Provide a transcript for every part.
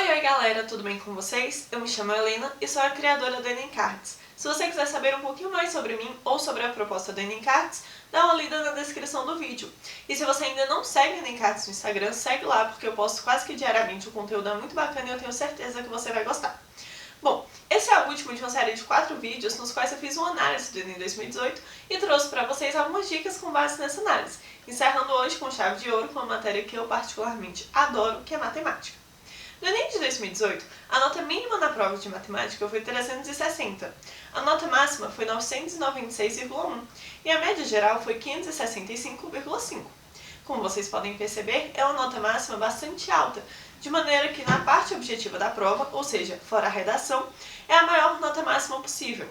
Oi galera, tudo bem com vocês? Eu me chamo Helena e sou a criadora do Enem Cards. Se você quiser saber um pouquinho mais sobre mim ou sobre a proposta do Enem Cards, dá uma lida na descrição do vídeo. E se você ainda não segue o Enem Cards no Instagram, segue lá porque eu posto quase que diariamente, o conteúdo é muito bacana e eu tenho certeza que você vai gostar. Bom, esse é o último de uma série de 4 vídeos nos quais eu fiz uma análise do Enem 2018 e trouxe para vocês algumas dicas com base nessa análise, encerrando hoje com chave de ouro com uma matéria que eu particularmente adoro, que é matemática. No Enem de 2018, a nota mínima na prova de matemática foi 360, a nota máxima foi 996,1 e a média geral foi 565,5. Como vocês podem perceber, é uma nota máxima bastante alta, de maneira que na parte objetiva da prova, ou seja, fora a redação, é a maior nota máxima possível.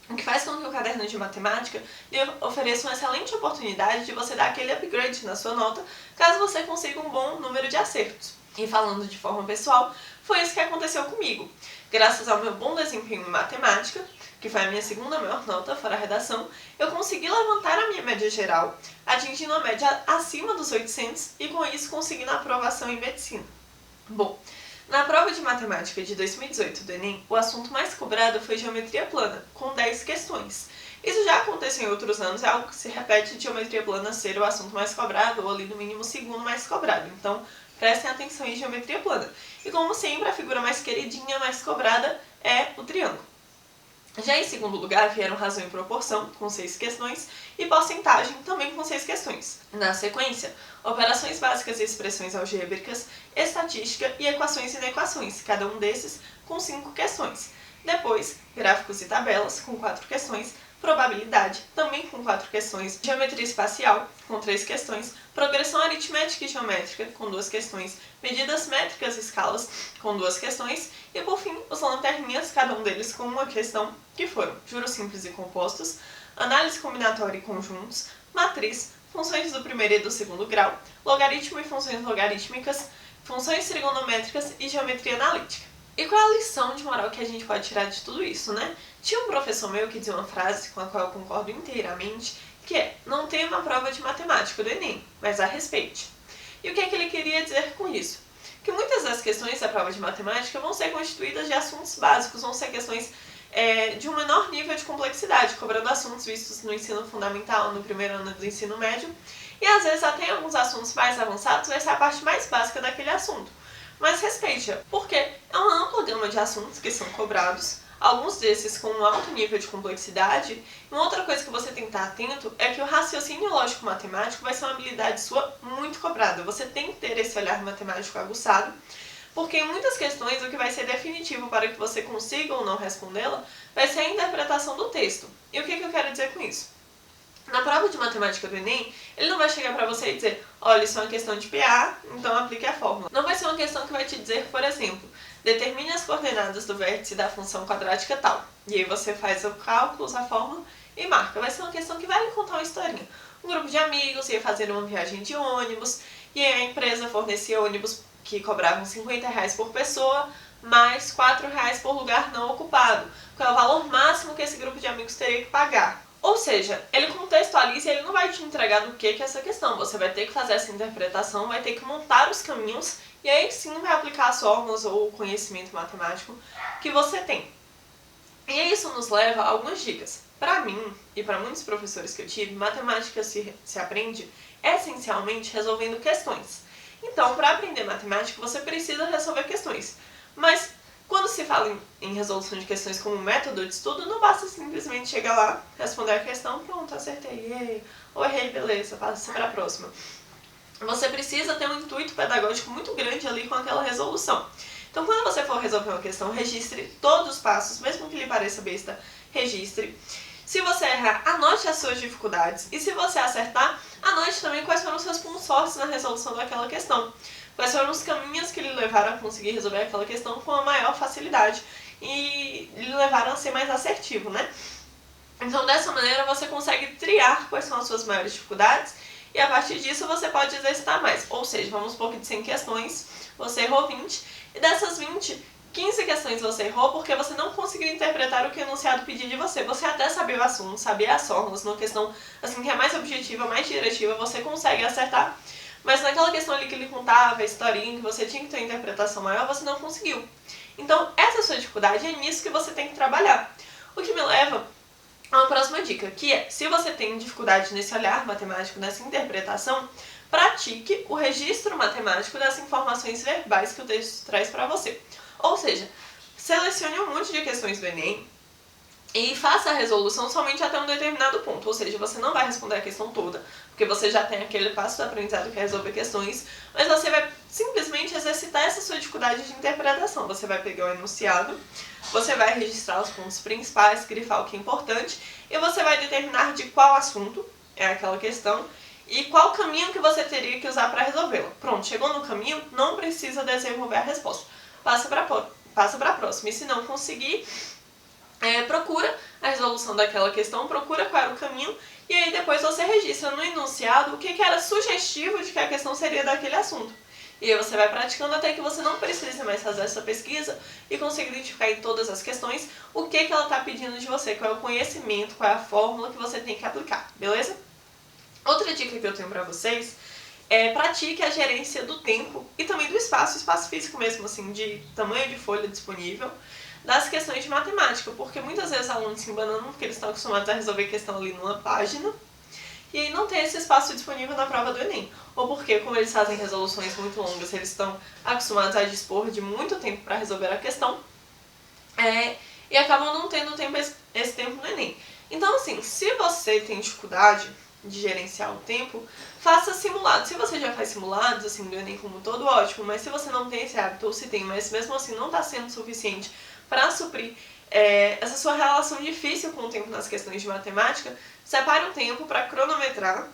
O que faz com que o caderno de matemática lhe ofereça uma excelente oportunidade de você dar aquele upgrade na sua nota, caso você consiga um bom número de acertos. E falando de forma pessoal, foi isso que aconteceu comigo. Graças ao meu bom desempenho em matemática, que foi a minha segunda maior nota fora a redação, eu consegui levantar a minha média geral, atingindo a média acima dos 800 e com isso conseguindo a aprovação em medicina. Bom, na prova de matemática de 2018 do Enem, o assunto mais cobrado foi geometria plana, com 10 questões. Isso já aconteceu em outros anos, é algo que se repete de geometria plana ser o assunto mais cobrado, ou ali no mínimo o segundo mais cobrado. Então, prestem atenção em geometria plana. E como sempre, a figura mais queridinha, mais cobrada é o triângulo. Já em segundo lugar vieram razão e proporção, com 6 questões, e porcentagem, também com 6 questões. Na sequência, operações básicas e expressões algébricas, estatística e equações e inequações, cada um desses com 5 questões. Depois, gráficos e tabelas, com 4 questões, probabilidade, também com 4 questões, geometria espacial, com 3 questões, progressão aritmética e geométrica, com 2 questões, medidas métricas e escalas, com 2 questões, e por fim, os lanterninhas, cada um deles com uma questão, que foram juros simples e compostos, análise combinatória e conjuntos, matriz, funções do primeiro e do segundo grau, logaritmo e funções logarítmicas, funções trigonométricas e geometria analítica. E qual é a lição de moral que a gente pode tirar de tudo isso, né? Tinha um professor meu que dizia uma frase com a qual eu concordo inteiramente, que é: não tem uma prova de matemática do Enem, mas a respeite. E o que é que ele queria dizer com isso? Que muitas das questões da prova de matemática vão ser constituídas de assuntos básicos, vão ser questões de um menor nível de complexidade, cobrando assuntos vistos no ensino fundamental, no primeiro ano do ensino médio, e às vezes até em alguns assuntos mais avançados vai ser a parte mais básica daquele assunto. Mas respeite-a, porque é uma ampla gama de assuntos que são cobrados, alguns desses com um alto nível de complexidade. E uma outra coisa que você tem que estar atento é que o raciocínio lógico-matemático vai ser uma habilidade sua muito cobrada. Você tem que ter esse olhar matemático aguçado, porque em muitas questões o que vai ser definitivo para que você consiga ou não respondê-la vai ser a interpretação do texto. E o que eu quero dizer com isso? Na prova de matemática do Enem, ele não vai chegar para você e dizer: olha, isso é uma questão de PA, então aplique a fórmula. Não vai ser uma questão que vai te dizer, por exemplo, determine as coordenadas do vértice da função quadrática tal. E aí você faz o cálculo, usa a fórmula e marca. Vai ser uma questão que vai lhe contar uma historinha. Um grupo de amigos ia fazer uma viagem de ônibus, e aí a empresa fornecia ônibus que cobravam R$50 por pessoa, mais R$4 por lugar não ocupado, que é o valor máximo que esse grupo de amigos teria que pagar. Ou seja, ele contextualiza e ele não vai te entregar do que é essa questão. Você vai ter que fazer essa interpretação, vai ter que montar os caminhos e aí sim vai aplicar as fórmulas ou o conhecimento matemático que você tem. E isso nos leva a algumas dicas. Para mim e para muitos professores que eu tive, matemática se aprende essencialmente resolvendo questões. Então, para aprender matemática, você precisa resolver questões. Mas quando se fala em resolução de questões como método de estudo, não basta simplesmente chegar lá, responder a questão, pronto, acertei, ou errei, beleza, passa para a próxima. Você precisa ter um intuito pedagógico muito grande ali com aquela resolução. Então, quando você for resolver uma questão, registre todos os passos, mesmo que lhe pareça besta, registre. Se você errar, anote as suas dificuldades. E se você acertar, anote também quais foram os seus pontos fortes na resolução daquela questão. Quais foram os caminhos que lhe levaram a conseguir resolver aquela questão com a maior facilidade e lhe levaram a ser mais assertivo, né? Então, dessa maneira, você consegue triar quais são as suas maiores dificuldades e, a partir disso, você pode exercitar mais. Ou seja, vamos supor que de 100 questões, você errou 20, e dessas 20, 15 questões você errou porque você não conseguiu interpretar o que o enunciado pediu de você. Você até sabia o assunto, sabia as fórmulas, numa questão assim que é mais objetiva, mais diretiva, você consegue acertar, mas naquela questão ali que ele contava, a historinha, que você tinha que ter uma interpretação maior, você não conseguiu. Então, essa sua dificuldade é nisso que você tem que trabalhar. O que me leva a uma próxima dica, que é, se você tem dificuldade nesse olhar matemático, nessa interpretação, pratique o registro matemático das informações verbais que o texto traz para você. Ou seja, selecione um monte de questões do Enem e faça a resolução somente até um determinado ponto. Ou seja, você não vai responder a questão toda, porque você já tem aquele passo do aprendizado que é resolver questões, mas você vai simplesmente exercitar essa sua dificuldade de interpretação. Você vai pegar o enunciado, você vai registrar os pontos principais, grifar o que é importante, e você vai determinar de qual assunto é aquela questão e qual caminho que você teria que usar para resolvê-la. Pronto, chegou no caminho, não precisa desenvolver a resposta. Passa para a próxima. E se não conseguir, procura a resolução daquela questão, procura qual era o caminho, e aí depois você registra no enunciado o que era sugestivo de que a questão seria daquele assunto. E aí você vai praticando até que você não precise mais fazer essa pesquisa e consiga identificar em todas as questões o que ela está pedindo de você, qual é o conhecimento, qual é a fórmula que você tem que aplicar, beleza? Outra dica que eu tenho para vocês é pratique a gerência do tempo e também do espaço físico mesmo, assim, de tamanho de folha disponível, das questões de matemática, porque muitas vezes alunos se embananam porque eles estão acostumados a resolver questão ali numa página, e aí não tem esse espaço disponível na prova do Enem. Ou porque, como eles fazem resoluções muito longas, eles estão acostumados a dispor de muito tempo para resolver a questão, e acabam não tendo esse tempo no Enem. Então, assim, se você tem dificuldade de gerenciar o tempo, faça simulados. Se você já faz simulados, assim, do Enem como um todo, ótimo, mas se você não tem esse hábito, ou se tem, mas mesmo assim não está sendo suficiente para suprir essa sua relação difícil com o tempo nas questões de matemática, separe um tempo para cronometrar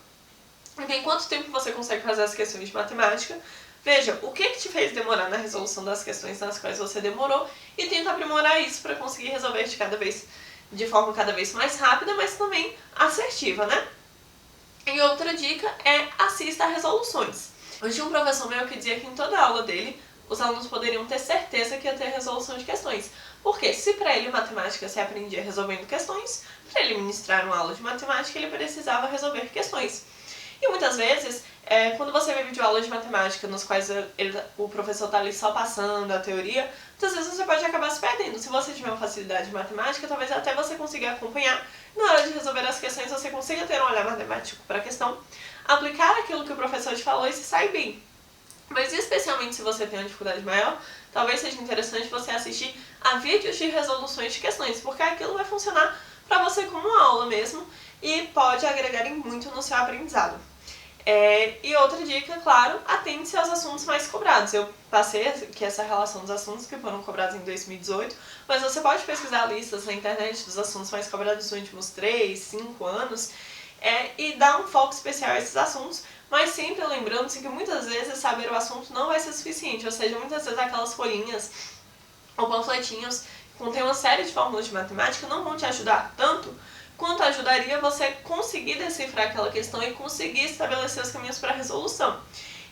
e ver em quanto tempo você consegue fazer as questões de matemática. Veja o que te fez demorar na resolução das questões nas quais você demorou e tenta aprimorar isso para conseguir resolver de forma cada vez mais rápida, mas também assertiva, né? E outra dica é assista a resoluções. Eu tinha um professor meu que dizia que em toda a aula dele os alunos poderiam ter certeza que ia ter resolução de questões. Porque se para ele matemática se aprendia resolvendo questões, para ele ministrar uma aula de matemática ele precisava resolver questões. E muitas vezes, quando você vê videoaulas de matemática nos quais o professor está ali só passando a teoria, muitas vezes você pode acabar se perdendo. Se você tiver uma facilidade de matemática, talvez até você consiga acompanhar. Na hora de resolver as questões, você consiga ter um olhar matemático para a questão, aplicar aquilo que o professor te falou e se sair bem. Mas especialmente se você tem uma dificuldade maior, talvez seja interessante você assistir a vídeos de resoluções de questões, porque aquilo vai funcionar para você como uma aula mesmo e pode agregar muito no seu aprendizado. E outra dica, claro, atente-se aos assuntos mais cobrados. Eu passei aqui essa relação dos assuntos que foram cobrados em 2018, mas você pode pesquisar listas na internet dos assuntos mais cobrados nos últimos 3, 5 anos e dar um foco especial a esses assuntos, mas sempre lembrando-se que muitas vezes saber o assunto não vai ser suficiente, ou seja, muitas vezes aquelas folhinhas ou panfletinhos que contêm uma série de fórmulas de matemática não vão te ajudar tanto quanto ajudaria você conseguir decifrar aquela questão e conseguir estabelecer os caminhos para a resolução.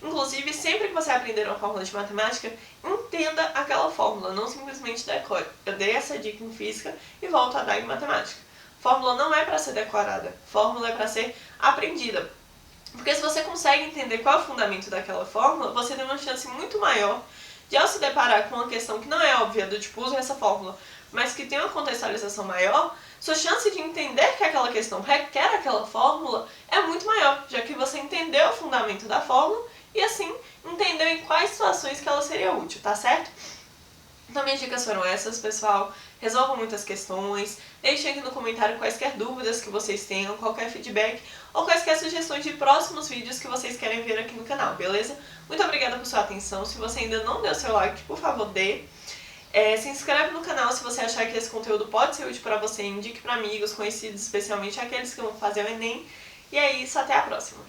Inclusive, sempre que você aprender uma fórmula de matemática, entenda aquela fórmula, não simplesmente decore. Eu dei essa dica em física e volto a dar em matemática. Fórmula não é para ser decorada, fórmula é para ser aprendida. Porque se você consegue entender qual é o fundamento daquela fórmula, você tem uma chance muito maior de, ao se deparar com uma questão que não é óbvia, do tipo, use essa fórmula, mas que tem uma contextualização maior, sua chance de entender que aquela questão requer aquela fórmula é muito maior, já que você entendeu o fundamento da fórmula e assim entendeu em quais situações que ela seria útil, tá certo? Então minhas dicas foram essas, pessoal. Resolvam muitas questões, deixem aqui no comentário quaisquer dúvidas que vocês tenham, qualquer feedback ou quaisquer sugestões de próximos vídeos que vocês querem ver aqui no canal, beleza? Muito obrigada por sua atenção. Se você ainda não deu seu like, por favor, dê. Se inscreve no canal se você achar que esse conteúdo pode ser útil para você, indique para amigos, conhecidos, especialmente aqueles que vão fazer o Enem. E é isso, até a próxima!